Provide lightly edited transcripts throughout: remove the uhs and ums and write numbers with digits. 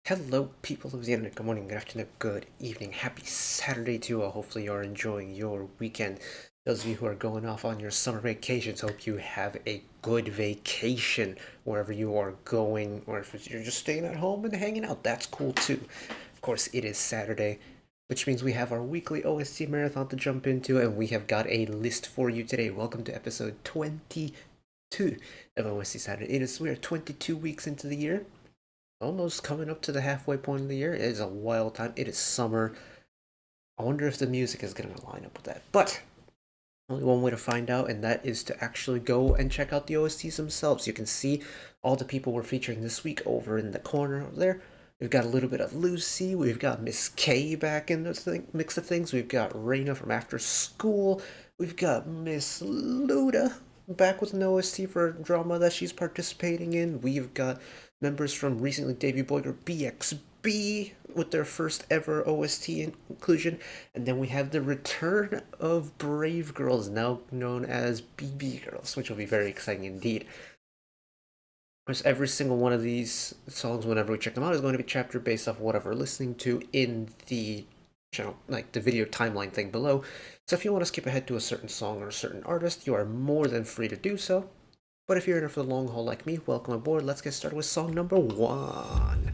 Hello, people of the internet. Good morning, good afternoon, good evening. Happy Saturday to you all. Hopefully, you're enjoying your weekend. Those of you who are going off on your summer vacations, hope you have a good vacation wherever you are going, or if you're just staying at home and hanging out, that's cool too. Of course, it is Saturday, which means we have our weekly OST marathon to jump into, and we have got a list for you today. Welcome to episode 22 of OST Saturday. We are 22 weeks into the year, almost coming up to the halfway point of the year. It is a wild time. It is summer. I wonder if the music is going to line up with that. But only one way to find out, and that is to actually go and check out the OSTs themselves. You can see all the people we're featuring this week over in the corner over there. We've got a little bit of Lucy. We've got Miss K back in the mix of things. We've got Raina from After School. We've got Miss Luda back with an OST for a drama that she's participating in. We've got members from recently debuted boy group BXB with their first ever OST inclusion. And then we have the return of Brave Girls, now known as BB Girls, which will be very exciting indeed. Of course, every single one of these songs, whenever we check them out, is going to be chapter based off whatever we're listening to in the channel, like the video timeline thing below. So if you want to skip ahead to a certain song or a certain artist, you are more than free to do so. But if you're in it for the long haul like me, welcome aboard. Let's get started with song number 1.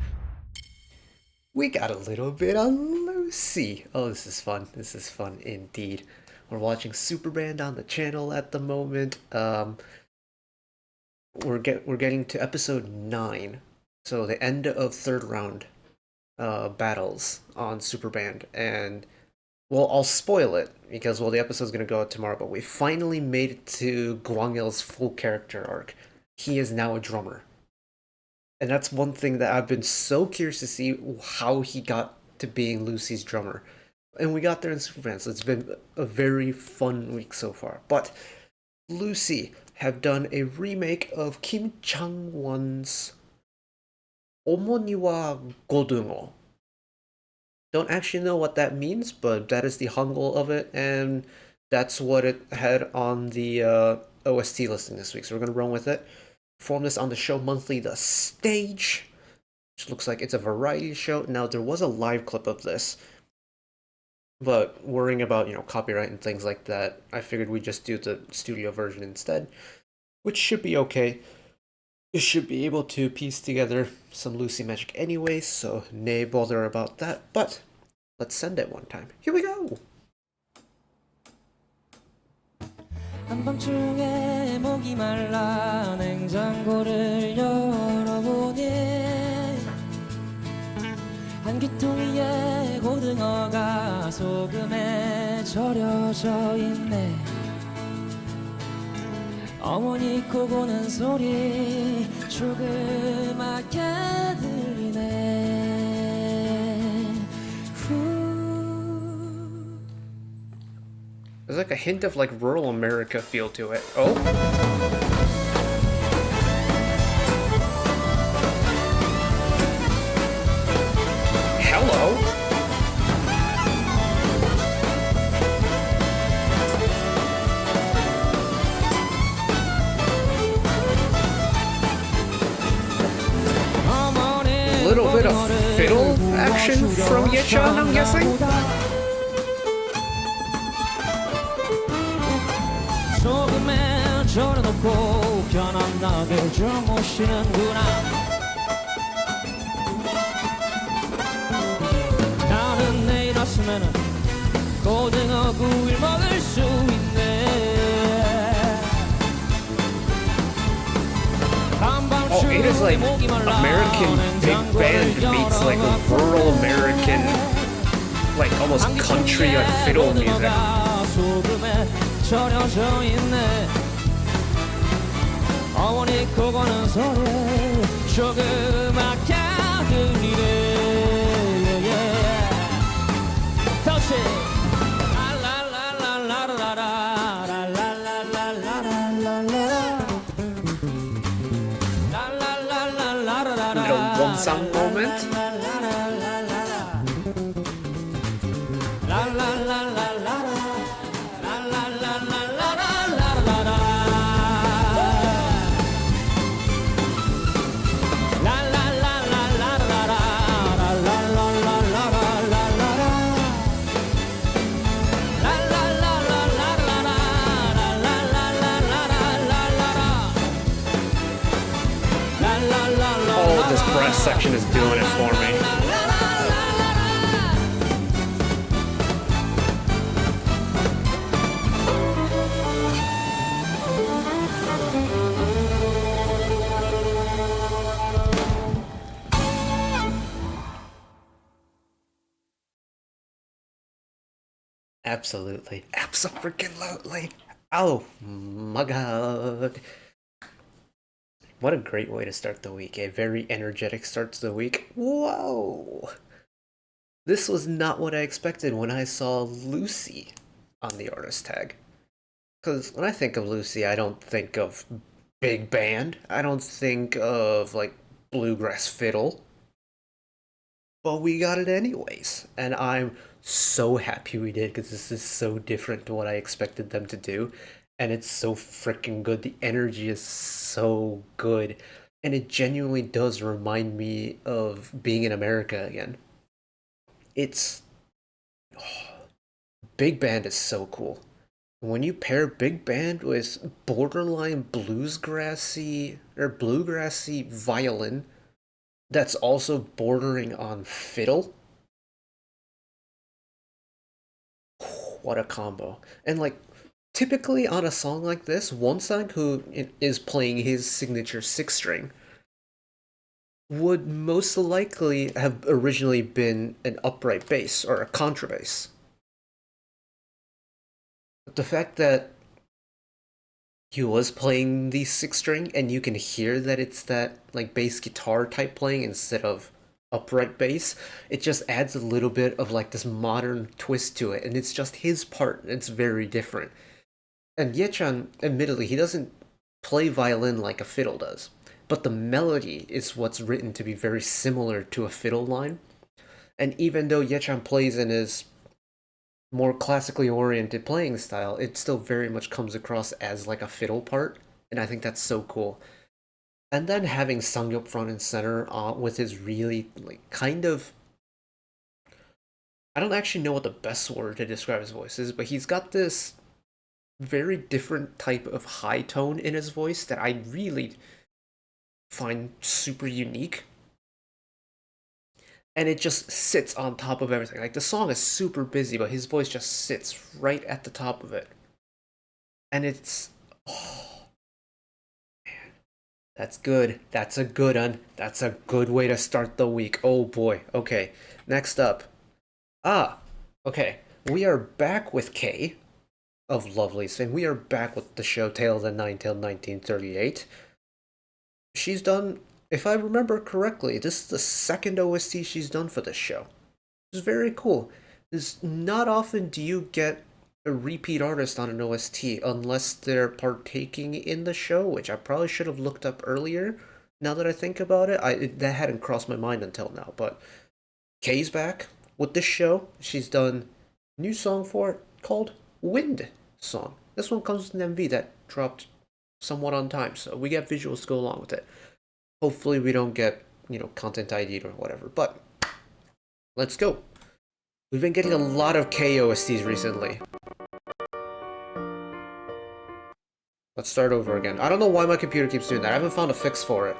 We got a little bit on Lucy. Oh, this is fun. This is fun indeed. We're watching Superband on the channel at the moment. We're getting to episode 9, so the end of third round battles on Superband, and well, I'll spoil it because the episode's gonna go out tomorrow. But we finally made it to Gwangil's full character arc. He is now a drummer, and that's one thing that I've been so curious to see how he got to being Lucy's drummer. And we got there in Superband, so it's been a very fun week so far. But Lucy have done a remake of Kim Chang-won's 어머니와 고등어. Don't actually know what that means, but that is the Hangul of it, and that's what it had on the OST listing this week. So we're going to run with it. Perform this on the show monthly, The Stage, which looks like it's a variety show. Now, there was a live clip of this, but worrying about, copyright and things like that, I figured we'd just do the studio version instead, which should be okay. You should be able to piece together some Lucy magic anyway, so nay bother about that, but let's send it one time. Here we go! 한밤중에 목이 말라 냉장고를 열어보니 한 귀통 위에 고등어가 소금에 절여져 있네. 어머니 코 고는 소리 조그맣게 들리네. There's like a hint of like rural America feel to it. Oh? Hello? A little bit of fiddle action from Yechan, I'm guessing? 소금에 절여놓고 편안하게 주무시는구나. 나는 내일 아침에는 고등어 구이를 먹을 수 있네. Oh, it is like American big band meets like rural American, like almost country and fiddle music. 절여져 있네. 어머니 코 고는 소리 조그맣게 들리네. 다시 Little one song moment. chorus section is doing it for me. Absolutely. Abso-freaking-lutely. Oh my god. What a great way to start the week. A very energetic start to the week. Whoa! This was not what I expected when I saw Lucy on the artist tag. Because when I think of Lucy, I don't think of big band. I don't think of, like, bluegrass fiddle. But we got it anyways. And I'm so happy we did because this is so different to what I expected them to do. And it's so freaking good. The energy is so good. And it genuinely does remind me of being in America again. It's. Big band is so cool. When you pair big band with borderline bluegrassy violin that's also bordering on fiddle, what a combo. And like typically on a song like this, Wonsang, who is playing his signature six string, would most likely have originally been an upright bass or a contrabass. But the fact that he was playing the six string and you can hear that it's that like bass guitar type playing instead of upright bass, it just adds a little bit of like this modern twist to it, and it's just his part. It's very different. And Yechan, admittedly, he doesn't play violin like a fiddle does, but the melody is what's written to be very similar to a fiddle line. And even though Yechan plays in his more classically oriented playing style, it still very much comes across as like a fiddle part, and I think that's so cool. And then having Sangyup front and center with his really like kind of, I don't actually know what the best word to describe his voice is, but he's got this very different type of high tone in his voice that I really find super unique. And it just sits on top of everything. Like the song is super busy, but his voice just sits right at the top of it. And it's man, that's good. That's a good one. That's a good way to start the week. Oh boy. Okay. Next up. Okay. We are back with Kay of Lovelyz, and we are back with the show Tale of the Nine-Tailed 1938. She's done, if I remember correctly, this is the second OST she's done for this show. It's very cool. It's not often do you get a repeat artist on an OST unless they're partaking in the show, which I probably should have looked up earlier. Now that I think about it, that hadn't crossed my mind until now. But Kay's back with this show. She's done a new song for it called Wind Song. This one comes with an MV that dropped somewhat on time, so we get visuals to go along with it. Hopefully we don't get, content ID'd or whatever, but let's go. We've been getting a lot of KOSTs recently. Let's start over again. I don't know why my computer keeps doing that. I haven't found a fix for it.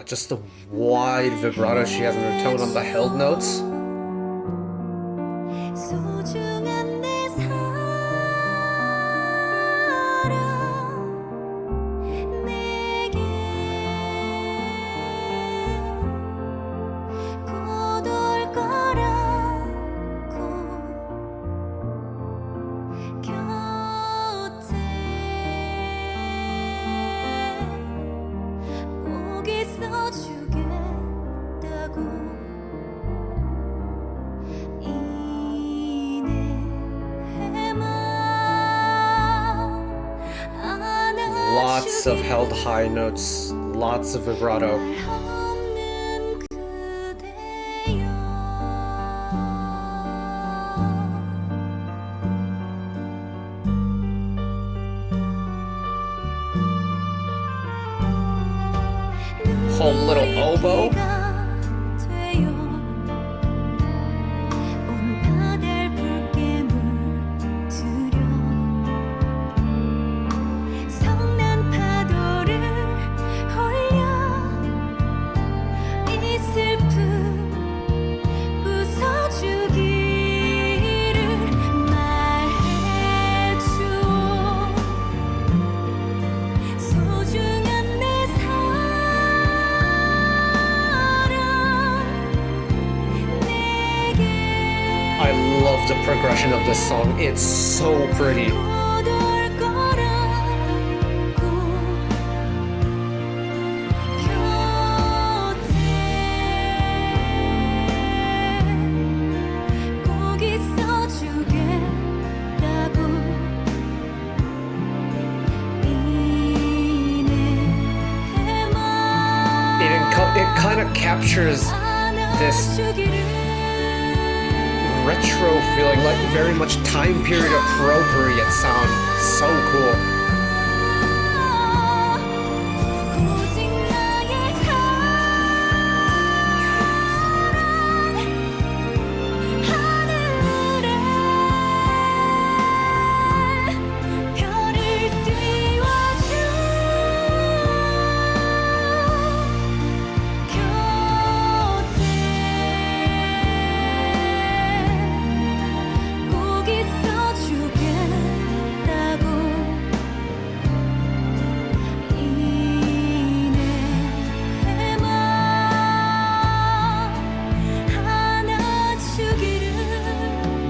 Just the wide vibrato she has in her tone on the held notes. Lots of held high notes, lots of vibrato. Whole little oboe. The progression of this song, it's so pretty. It kind of captures this retro feeling, like very much time period appropriate sound. So cool.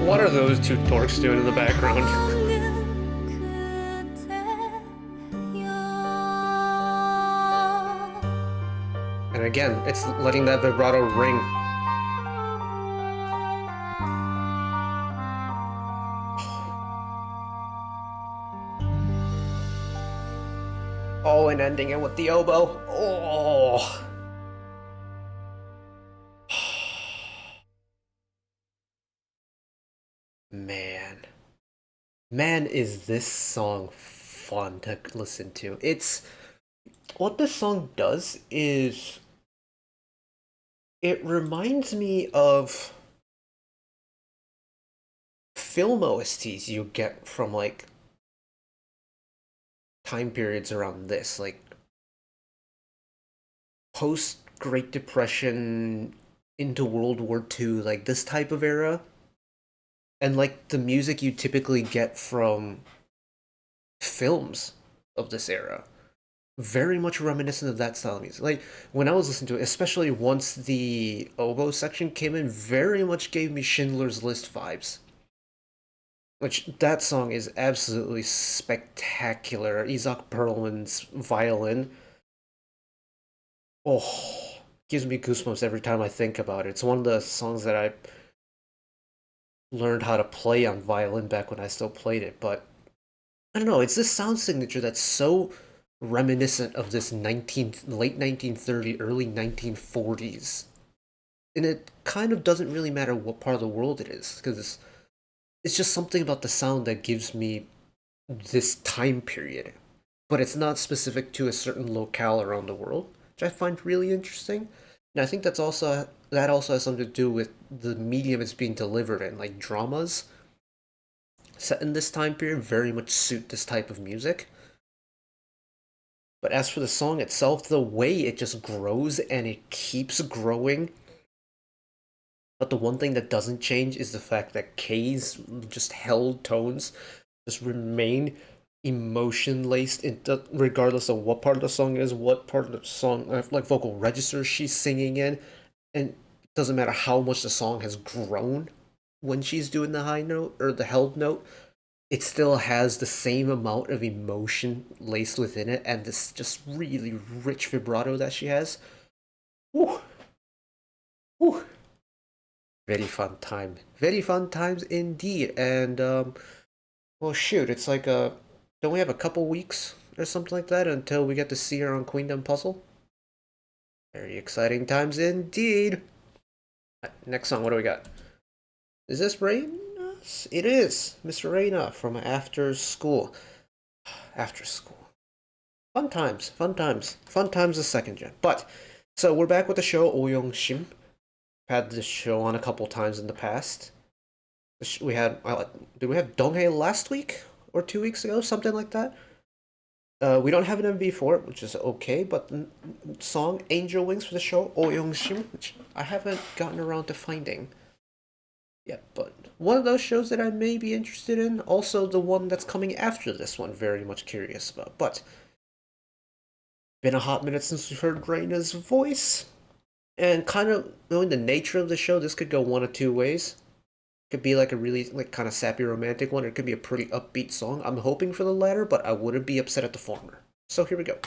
What are those two dorks doing in the background? And again, it's letting that vibrato ring. Oh, and ending it with the oboe. Oh. Man, is this song fun to listen to. It's what this song does is it reminds me of film OSTs you get from like time periods around this, like post Great Depression into World War II, like this type of era. And like the music you typically get from films of this era. Very much reminiscent of that style of music. Like when I was listening to it, especially once the oboe section came in, very much gave me Schindler's List vibes. Which that song is absolutely spectacular. Isaac Perlman's violin. Oh, gives me goosebumps every time I think about it. It's one of the songs that I learned how to play on violin back when I still played it, but I don't know, it's this sound signature that's so reminiscent of this late 1930s, early 1940s. And it kind of doesn't really matter what part of the world it is, because it's just something about the sound that gives me this time period. But it's not specific to a certain locale around the world, which I find really interesting. And I think that also has something to do with the medium it's being delivered in, like dramas set in this time period very much suit this type of music. But as for the song itself, the way it just grows and it keeps growing. But the one thing that doesn't change is the fact that K's just held tones just remain emotion laced, regardless of what part of the song it is, what part of the song, like vocal register she's singing in, and it doesn't matter how much the song has grown when she's doing the high note or the held note, it still has the same amount of emotion laced within it, and this just really rich vibrato that she has. Woo, woo. Very fun time. Very fun times indeed. And well, shoot, it's like don't we have a couple weeks or something like that until we get to see her on Queendom Puzzle? Very exciting times indeed. Next song, what do we got? Is this Raina? It is Mr. Raina from After School. After School. Fun times, fun times, fun times the second gen. But so we're back with the show Oyong Shim. Had this show on a couple times in the past. We had did we have Donghae last week or 2 weeks ago, something like that. We don't have an MV for it, which is okay. But song Angel Wings for the show Oyong Shim, which I haven't gotten around to finding. Yeah, but one of those shows that I may be interested in. Also, the one that's coming after this one, very much curious about. But been a hot minute since we've heard Raina's voice, and kind of knowing the nature of the show, this could go one of two ways. It could be like a really like kind of sappy romantic one, or it could be a pretty upbeat song. I'm hoping for the latter, but I wouldn't be upset at the former. So here we go.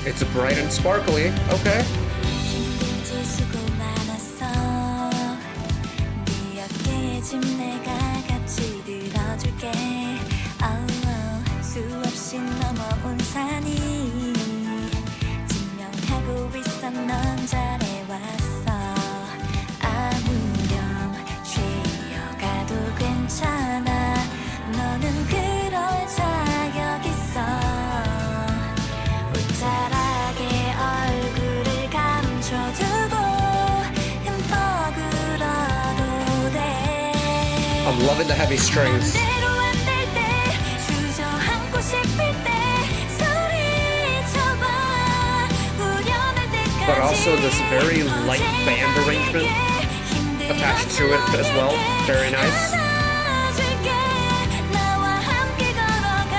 It's bright and sparkly. Okay. 힘들지 수고 많았어 네 어깨에 짐 내가 같이 들어줄게 수없이 넘어온 산이 증명하고 있어 넌 잘해왔어 아무렴 쉬어가도 괜찮아 너는 그럴 자격 있어 옷자락에 얼굴을 감춰두고 흠뻑 울어도 돼 I'm loving the heavy strings. 맘대로 안 될 때 주저앉고 싶을 때 소리쳐봐 후련할 때까지 But also this very light band arrangement attached to it as well. Very nice. 안아줄게 나와 함께 걸어가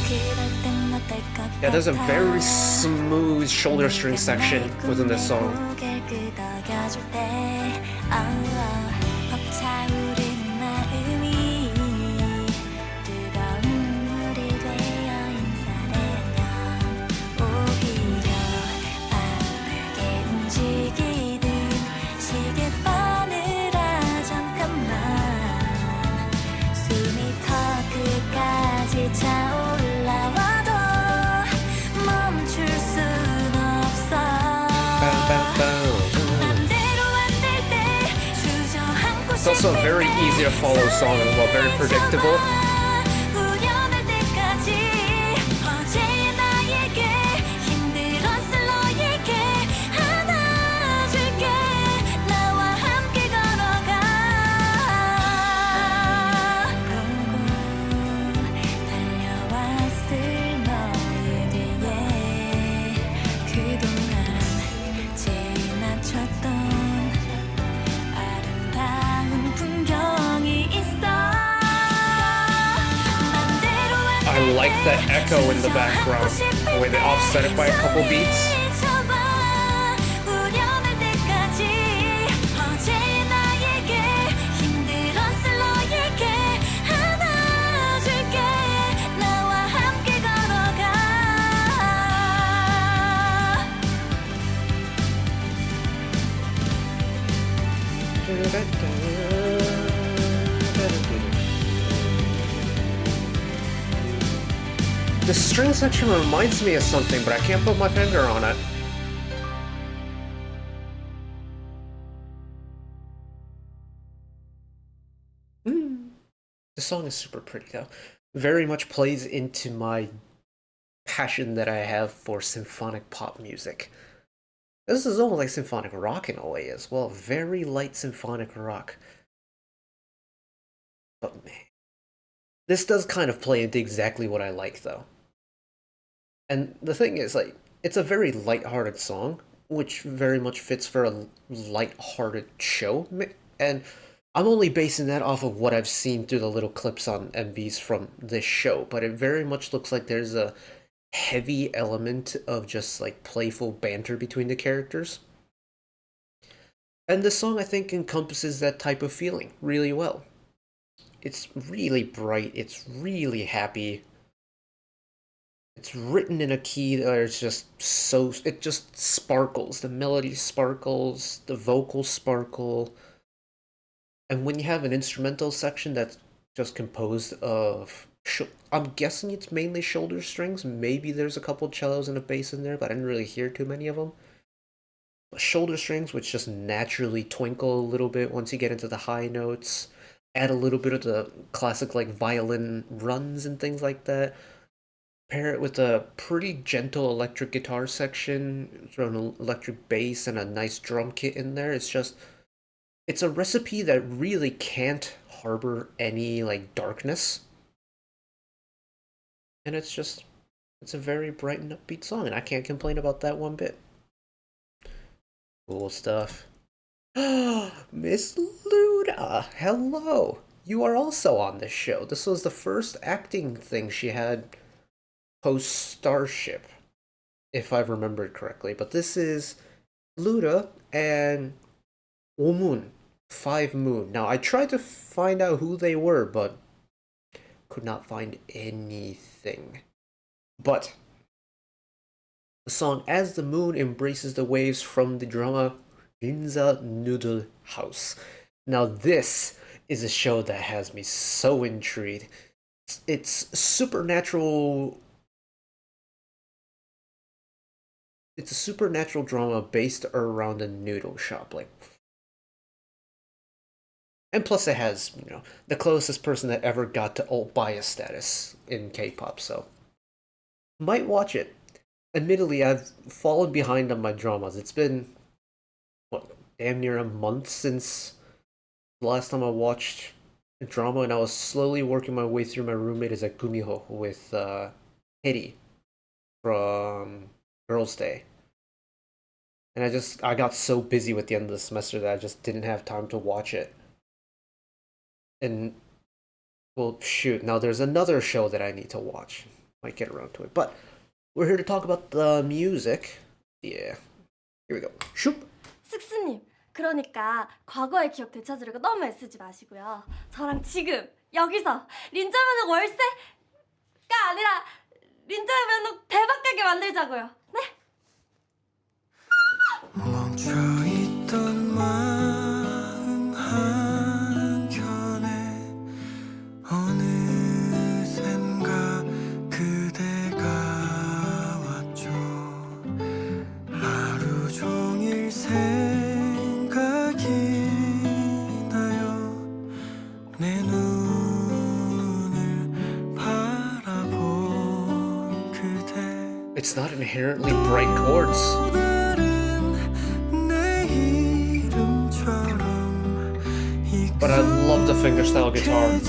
그럴 땐 어떨 것 Yeah, there's a 같아 very smooth shoulder string section within this song. 고개를 끄덕여줄 때 벅차오르는 마음이 뜨거운 눈물이 되어 인사되면 오히려 바쁘게 움직이는 시계바늘아 잠깐만 숨이 더 끝까지 차올라와도 멈출 순 없어 맘대로 안 될 때 주저앉고 It's also a very easy to follow song as well, very predictable. 후련할 때까지 어제의 나에게 힘들었을 너에게 안아줄게 나와 함께 걸어가 보고 달려왔을 너의 뒤에 그동안 지나쳤던 아름다운 풍경이 있어 맘대로 안 I like the echo in the background, the way they offset it by a couple beats. 소리쳐봐 후련할 때까지 어제의 나에게 힘들었을 너에게 안아줄게 나와 함께 걸어가 The string section reminds me of something, but I can't put my finger on it. The song is super pretty though. Very much plays into my passion that I have for symphonic pop music. This is almost like symphonic rock in a way as well. Very light symphonic rock. But man, this does kind of play into exactly what I like though. And the thing is, like, it's a very light-hearted song, which very much fits for a light-hearted show. And I'm only basing that off of what I've seen through the little clips on MVs from this show, but it very much looks like there's a heavy element of just like playful banter between the characters. And this song, I think, encompasses that type of feeling really well. It's really bright, it's really happy. It's written in a key that is just so, it just sparkles. The melody sparkles, the vocals sparkle. And when you have an instrumental section that's just composed of, I'm guessing it's mainly shoulder strings. Maybe there's a couple cellos and a bass in there, but I didn't really hear too many of them. But shoulder strings, which just naturally twinkle a little bit once you get into the high notes. Add a little bit of the classic like violin runs and things like that. Pair it with a pretty gentle electric guitar section, throw an electric bass and a nice drum kit in there. It's a recipe that really can't harbor any like darkness. And it's a very bright and upbeat song, and I can't complain about that one bit. Cool stuff. Miss Luda, hello. You are also on this show. This was the first acting thing she had post Starship, if I've remembered correctly. But this is Luda and Omun, 5 Moon. Now, I tried to find out who they were, but could not find anything. But the song As the Moon Embraces the Waves from the drama Ginza Noodle House. Now, this is a show that has me so intrigued. It's supernatural. It's a supernatural drama based around a noodle shop, like. And plus, it has, the closest person that ever got to old bias status in K-pop, so might watch it. Admittedly, I've fallen behind on my dramas. It's been damn near a month since the last time I watched a drama, and I was slowly working my way through My Roommate is a Gumiho with Hedy from Girls' Day. And I got so busy with the end of the semester that I just didn't have time to watch it. And, well, shoot, now there's another show that I need to watch. Might get around to it. But we're here to talk about the music. Yeah. Here we go. Shoop. 스크스님, 그러니까 과거의 기억 되찾으려고 너무 애쓰지 마시고요. 저랑 지금 여기서 린자 면허 월세가 아니라 린자 면허 대박나게 만들자고요. 네? 멈춰있던 마음 한켠에 어느샌가 그대가 왔죠. 하루 종일 생각이 나요. 내 눈을 바라본 그대. It's not inherently bright chords. But I love the fingerstyle guitar.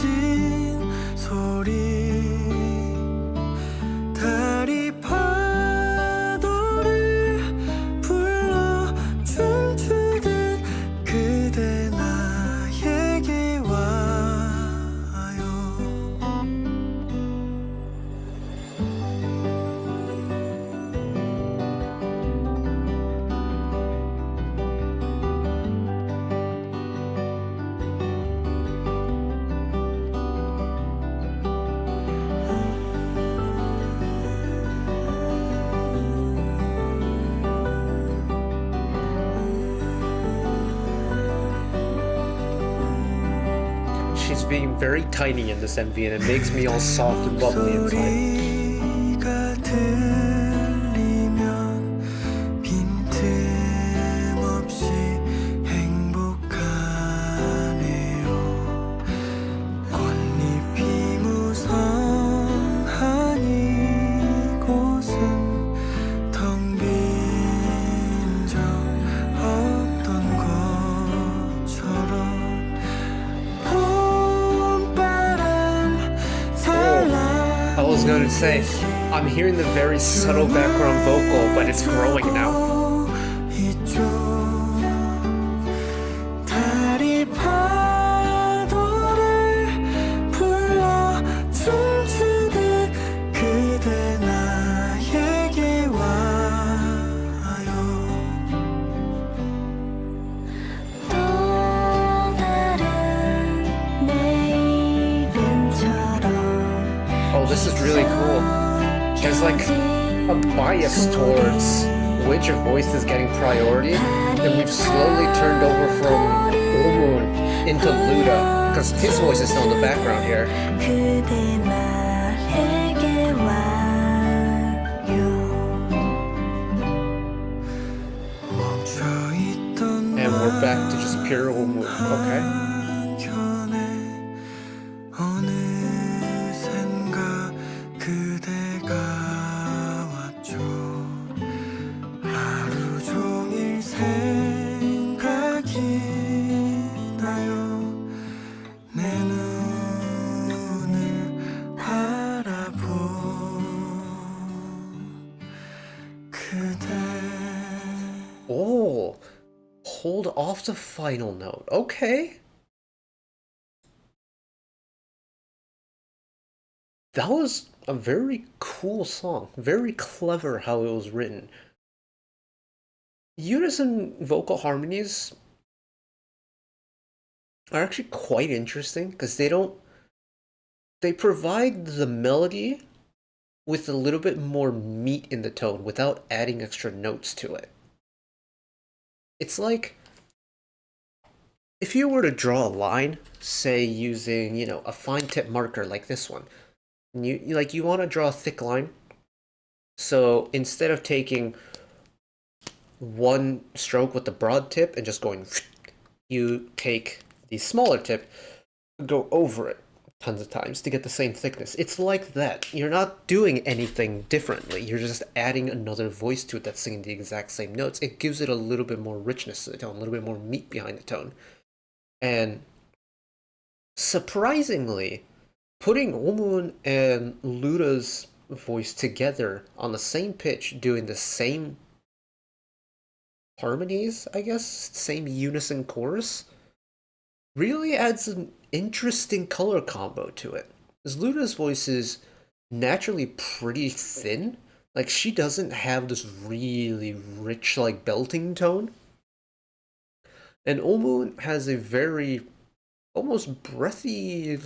She's being very tiny in this MV, and it makes me all soft and bubbly inside. I was going to say, I'm hearing the very subtle background vocal, but it's growing now. this is really cool. There's like a bias towards which voice is getting priority, and we've slowly turned over from Omun into Luda, because his voice is still in the background here. 그대 나에게 와요. 멈춰있던 And we're back to just pure Omun. Okay. 한켠에 어느샌가 그대가 왔죠. 하루 종일 생각이 나요. 내 눈을 바라본 그대. Oh, hold off the final note. Okay. That was a very cool song. Very clever how it was written. Unison vocal harmonies are actually quite interesting because they provide the melody with a little bit more meat in the tone without adding extra notes to it. It's like if you were to draw a line, say using, a fine tip marker like this one, and you want to draw a thick line. So instead of taking one stroke with the broad tip and just going, you take the smaller tip, go over it tons of times to get the same thickness. It's like that. You're not doing anything differently. You're just adding another voice to it that's singing the exact same notes. It gives it a little bit more richness to the tone, a little bit more meat behind the tone. And surprisingly, putting Omun and Luda's voice together on the same pitch, doing the same harmonies, I guess, same unison chorus, really adds an interesting color combo to it. Because Luda's voice is naturally pretty thin. Like, she doesn't have this really rich, like, belting tone. And Omun has a very, almost breathy, I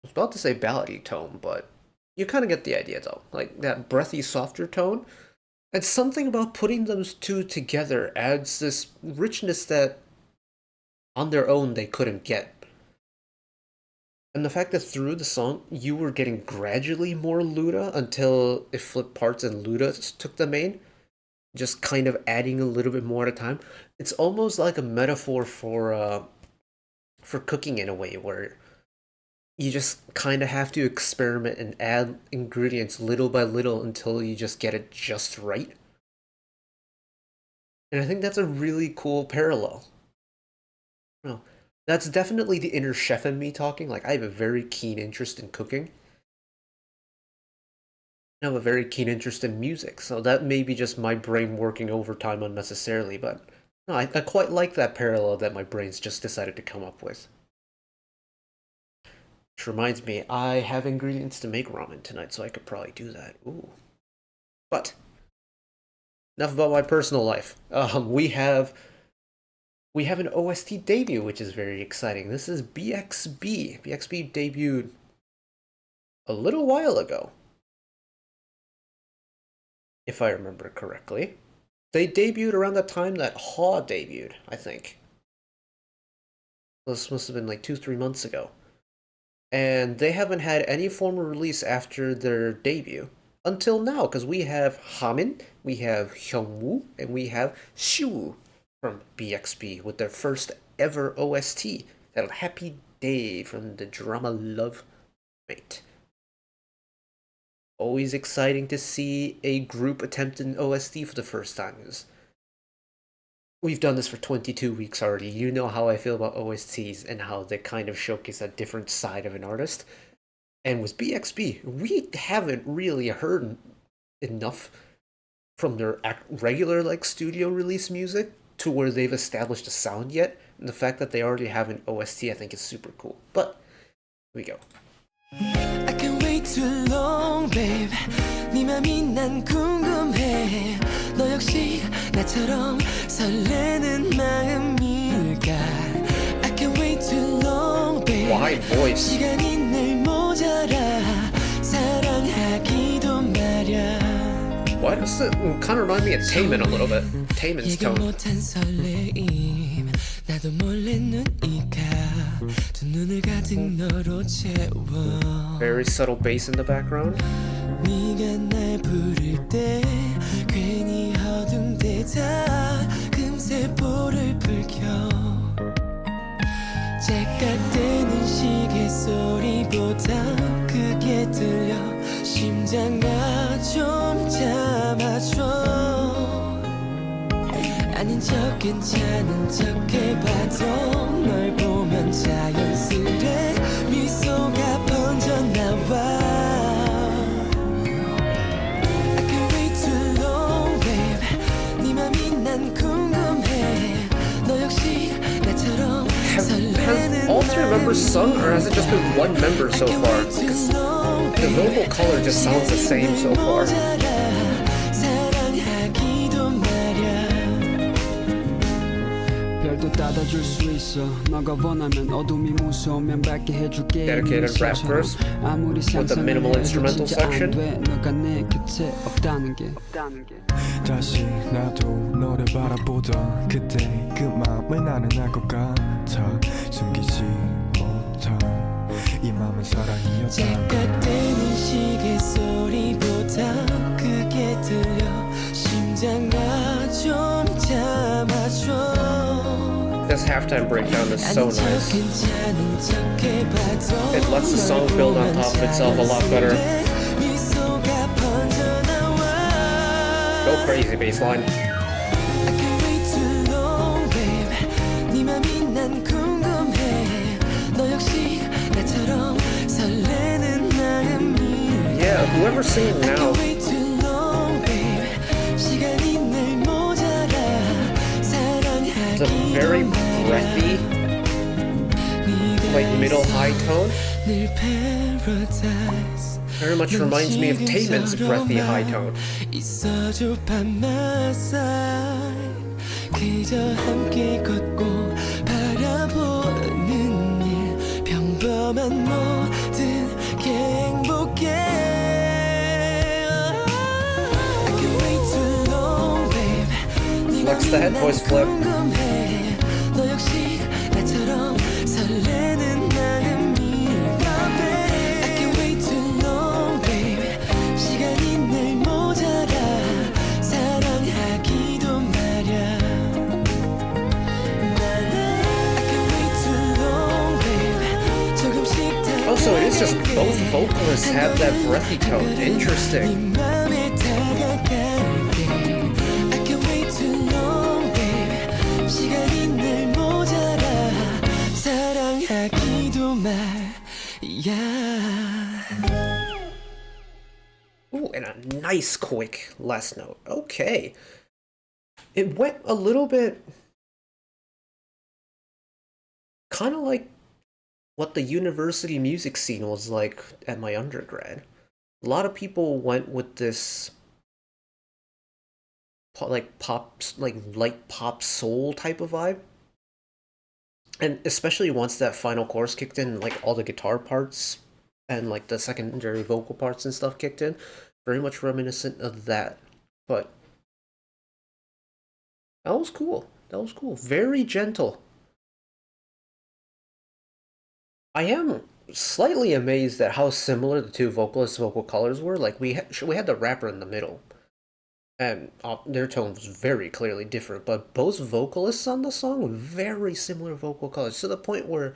was about to say ballady tone, but you kind of get the idea though. Like that breathy, softer tone. And something about putting those two together adds this richness that on their own they couldn't get. And the fact that through the song you were getting gradually more Luda until it flipped parts and Luda took the main, just kind of adding a little bit more at a time. It's almost like a metaphor for cooking in a way, where you just kind of have to experiment and add ingredients little by little until you just get it just right. And I think that's a really cool parallel. Well, that's definitely the inner chef in me talking. Like, I have a very keen interest in cooking. I have a very keen interest in music, so that may be just my brain working overtime unnecessarily, but no, I quite like that parallel that my brain's just decided to come up with. Which reminds me, I have ingredients to make ramen tonight, so I could probably do that. Ooh. But enough about my personal life. We have an OST debut, which is very exciting. This is BXB. BXB debuted a little while ago, if I remember correctly. They debuted around the time that Haw debuted, I think. This must have been like 2-3 months ago. And they haven't had any formal release after their debut until now, because we have Hamin, we have Hyungwoo, and we have Shiwoo from BXB with their first ever OST, that Happy Day from the drama Love Mate. Always exciting to see a group attempt an OST for the first time. We've done this for 22 weeks already. You know how I feel about OSTs and how they kind of showcase a different side of an artist. And with BXB, we haven't really heard enough from their regular studio release music to where they've established a sound yet. And the fact that they already have an OST, I think, is super cool. But here we go. I can't wait too long, babe. 네 맘이 난 궁금해. 너 역시 나처럼 설레는 마음일까? I can't wait too long, babe. Wide voice. 시간이 늘 모자라. This kind of reminds me of Taemin a little bit. Taemin's 예견 tone. 못한 설레임 나도 몰래 눈이가 두 눈을 가득 너로 채워 Very subtle bass in the background. 네가 날 부를 때 괜히 허둥대다 금세 볼을 불켜 째깍대는 시계 소리보다 크게 들려 심장아 좀 잡아줘 아닌 척 괜찮은 척 해봐도 널 보면 자연스레 미소가 번져나와 I can't wait too long babe 네 맘이 난 궁금해 너 역시 나처럼 Has all three members sung, or has it just been one member so far? Because the vocal color just sounds the same so far. 별도 따다줄 수 있어 너가 원하면 어둠이 무서우면 밝게 해줄게 Dedicated rap verse 아무리 with the minimal instrumental section. 너가 내 곁에 없다는 게 다시 나도 너를 바라보던 그때 그 맘을 나는 알 것 같아 숨기지 못한 이 맘은 사랑이었다 째깍대는 시계 소리보다 크게 들려 심장아 좀 잡아줘 This halftime breakdown is so 아닌 척 nice. 괜찮은 척 해봐도 It lets the song build on top of itself a lot better. 미소가 번져나와 Go crazy, bassline. I can't wait too long babe 네 맘이 난 궁금해 너 역시 나처럼 설레는 마음이 Yeah, whoever's singing I now, can't wait too long babe 시간이 늘 모자라 it's a 사랑하기도 very 말야 breathy, like middle high tone. 늘 paradise Very much reminds me of Taemin's breathy high tone. 있어줘 by 그저 함께 걷고 바라보는 일 평범한 모든 게 행복해 I can't wait too long babe Flex the head voice flip. 궁금해 너 역시 나처럼 설레는 마음이 I can't wait too long babe 시간이 늘 모자라 사랑하기도 말야 I can't wait too long babe 조금씩 Also, it is just both vocalists have that breathy tone. Interesting. 네 맘에 다가갈게 I can't wait too long babe 시간이 늘 모자라 사랑하기도 말야 Ooh, and a nice quick last note. Okay. It went a little bit kind of like what the university music scene was like at my undergrad. A lot of people went with this like pop, like light pop soul type of vibe. And especially once that final chorus kicked in, like all the guitar parts and like the secondary vocal parts and stuff kicked in, very much reminiscent of that. But that was cool. That was cool. Very gentle. I am slightly amazed at how similar the two vocalists' vocal colors were. Like we had the rapper in the middle, and their tone was very clearly different. But both vocalists on the song were very similar vocal colors, to the point where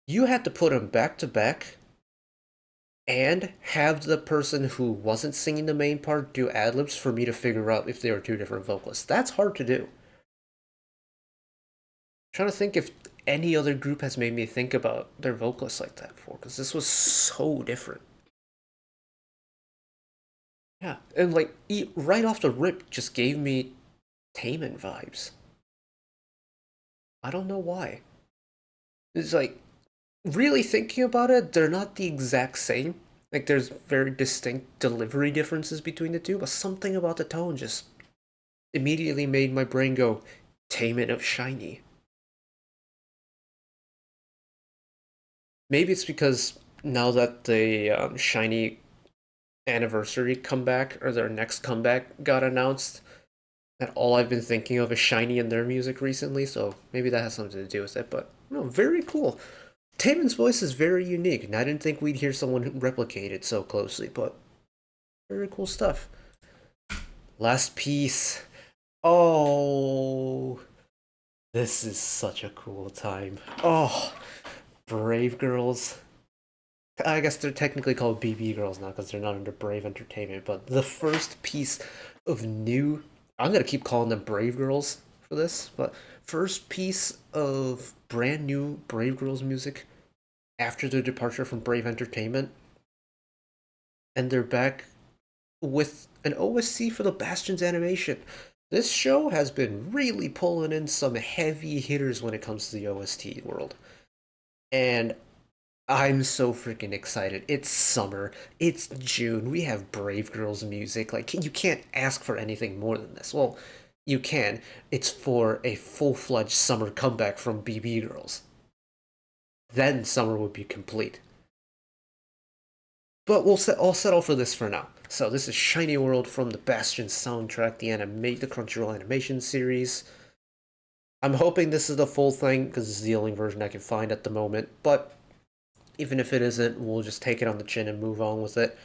you had to put them back to back and have the person who wasn't singing the main part do ad-libs for me to figure out if they were two different vocalists. That's hard to do. I'm trying to think if any other group has made me think about their vocalists like that before, because this was so different. Yeah, and like right off the rip just gave me Taemin vibes. I don't know why. It's like, really thinking about it, they're not the exact same. Like there's very distinct delivery differences between the two, but something about the tone just immediately made my brain go, Taemin of SHINee. Maybe it's because now that the SHINee anniversary comeback or their next comeback got announced, that all I've been thinking of is Shiny and their music recently, so maybe that has something to do with it, but no, very cool. Taemin's voice is very unique, and I didn't think we'd hear someone replicate it so closely, but very cool stuff. Last piece. Oh, this is such a cool time. Oh, Brave Girls. I guess they're technically called BB Girls now because they're not under Brave Entertainment, but the first piece of new. I'm gonna keep calling them Brave Girls for this, but first piece of brand new Brave Girls music after their departure from Brave Entertainment. And they're back with an OST for the Bastion's animation. This show has been really pulling in some heavy hitters when it comes to the OST world. And I'm so freaking excited. It's summer. It's June. We have Brave Girls music. Like, you can't ask for anything more than this. Well, you can. It's for a full-fledged summer comeback from BB Girls. Then summer would be complete. But I'll settle for this for now. So this is Shiny World from the Bastion soundtrack, the Crunchyroll animation series. I'm hoping this is the full thing, because this is the only version I can find at the moment, but even if it isn't, we'll just take it on the chin and move on with it.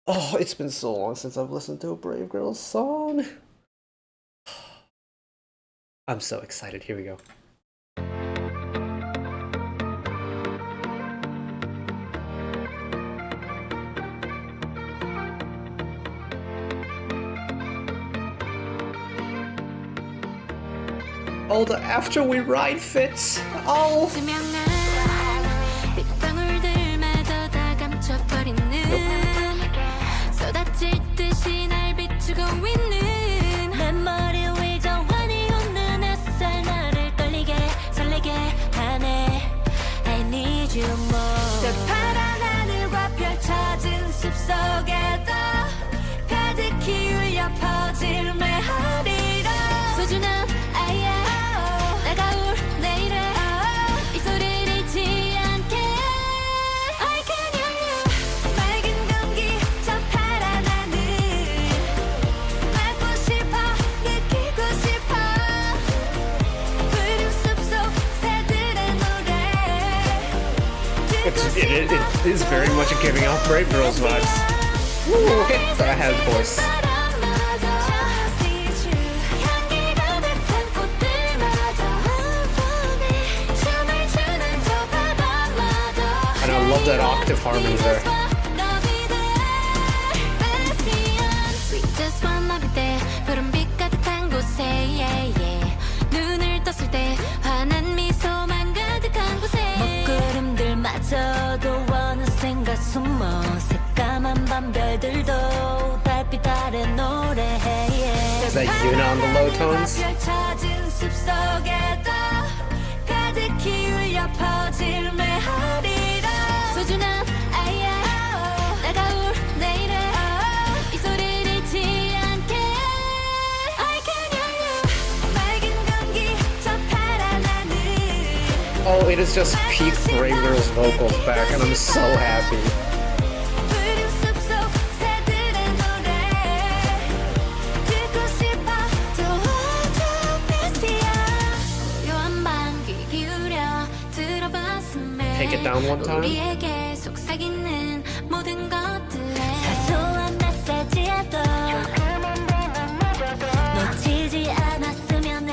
Oh, it's been so long since I've listened to a Brave Girls song. I'm so excited. Here we go. Oh, the After We Ride fits. Oh. 투명한 빗방울들마저 다 감춰버리는 쏟아질 듯이 날 비추고 있는 내 머리 위 정환이 웃는 햇살 나를 떨리게 설레게 하네 I need you more 새파란 하늘과 펼쳐진 숲속에도 가득히 울려 퍼질 메아리로 소중한 아이야 다가올 내일에 이 소리를 잊지 않게 I can hear you 맑은 공기 저 파란 하늘 맡고 싶어 느끼고 싶어 푸른 숲속 새들의 노래 It is very much giving off Brave Girls vibes. Ooh, hit I have voice. And I love that octave harmony there. We just wanna be there 푸른빛 가득한 곳에 yeah, yeah. 눈을 떴을 때 환한 미소만 가득한 곳에 먹구름들마저도 어느샌가 숨어 새까만 밤별들도 달빛 아래 노래해 Is that Yuna on the low tones? 펼쳐진 숲속에도 가득히 울려 퍼질 메아리로 소중한 아이야 다가올 내일에 이 소리를 잊지 않게 I can hear you 맑은 공기 저 파란 하늘 Oh, it is just peak Brave Girls vocals back, and I'm so happy. 푸른 숲속 새들의 노래 듣고 싶어 도와줘 베스티야 고요한 밤 귀 기울여 들어봤음에 Take it down one time. 우리에게 속삭이는 모든 것들에 사소한 메시지에도 놓치지 않았으면 해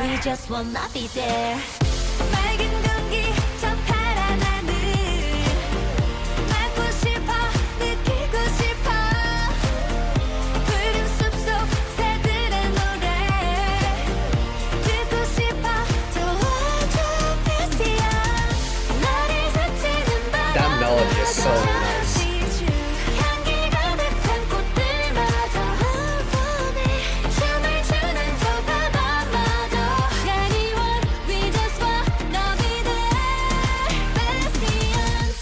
We just wanna be there 맑은 공기 저 파란 하늘 맡고 싶어 느끼고 싶어 푸른 숲속 새들의 노래 듣고 싶어 도와줘 베스티야 나를 스치는 That melody is so nice. 향기 가득한 꽃들마저 한번에 춤을 추는 저 바다마저 Anyone we just wanna be there Bastions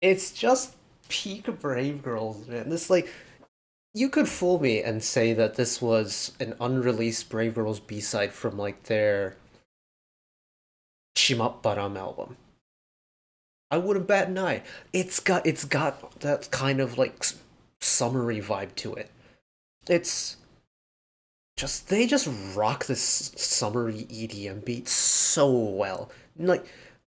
It's just peak Brave Girls, man. This, like, you could fool me and say that this was an unreleased Brave Girls B-side from, like, their Chimapbaram album. I wouldn't bat an eye. It's got that kind of like summery vibe to it. It's just they just rock this summery EDM beat so well. Like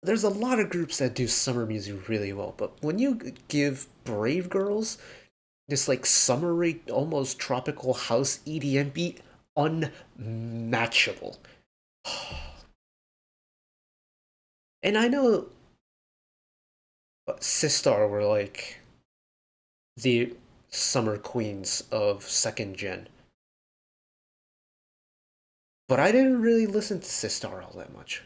there's a lot of groups that do summer music really well, but when you give Brave Girls this like summery, almost tropical house EDM beat, unmatchable. And I know Sistar were like the summer queens of second gen, but I didn't really listen to Sistar all that much.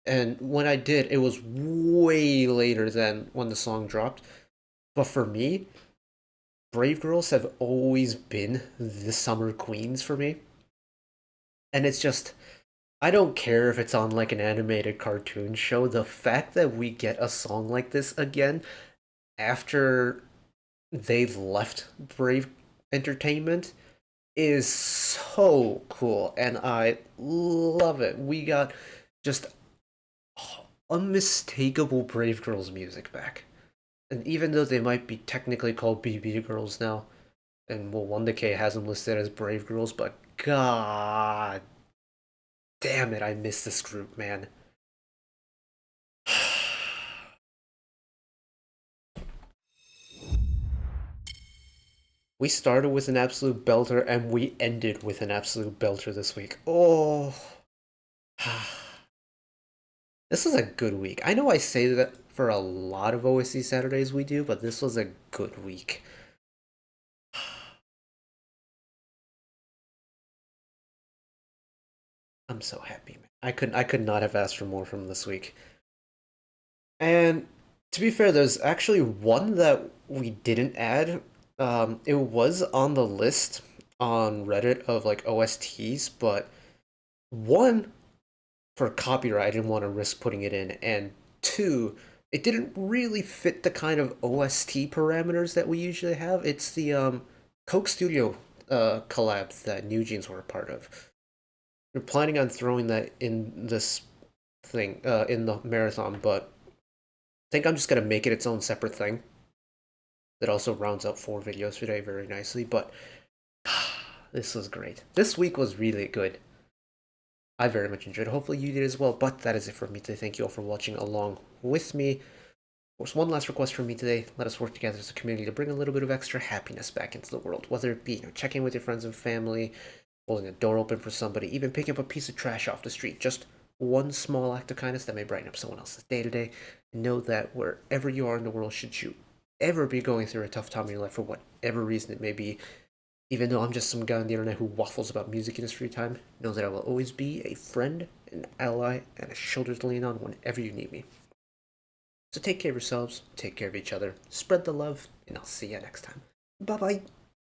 And when I did, it was way later than when the song dropped. But for me, Brave Girls have always been the summer queens for me. And it's just, I don't care if it's on like an animated cartoon show. The fact that we get a song like this again after they left Brave Entertainment is so cool. And I love it. We got just unmistakable Brave Girls music back. And even though they might be technically called BB Girls now, and well, Wonder K has them listed as Brave Girls, but god damn it, I miss this group, man. We started with an absolute belter, and we ended with an absolute belter this week. Oh. This was a good week. I know I say that for a lot of OST Saturdays we do, but this was a good week. I'm so happy, man. I could not have asked for more from this week. And to be fair, there's actually one that we didn't add. It was on the list on Reddit of like OSTs, but one, for copyright, I didn't want to risk putting it in, and two, it didn't really fit the kind of OST parameters that we usually have. It's the Coke Studio collab that New Jeans were a part of. We're planning on throwing that in this thing, in the marathon, but I think I'm just gonna make it its own separate thing. That also rounds out 4 videos today very nicely, but this was great. This week was really good. I very much enjoyed it. Hopefully you did as well, but that is it for me today. Thank you all for watching along with me. Of course, one last request from me today. Let us work together as a community to bring a little bit of extra happiness back into the world, whether it be checking with your friends and family, holding a door open for somebody, even picking up a piece of trash off the street. Just one small act of kindness that may brighten up someone else's day today. And know that wherever you are in the world, should you ever be going through a tough time in your life for whatever reason it may be, even though I'm just some guy on the internet who waffles about music industry time, know that I will always be a friend, an ally, and a shoulder to lean on whenever you need me. So take care of yourselves, take care of each other, spread the love, and I'll see you next time. Bye-bye.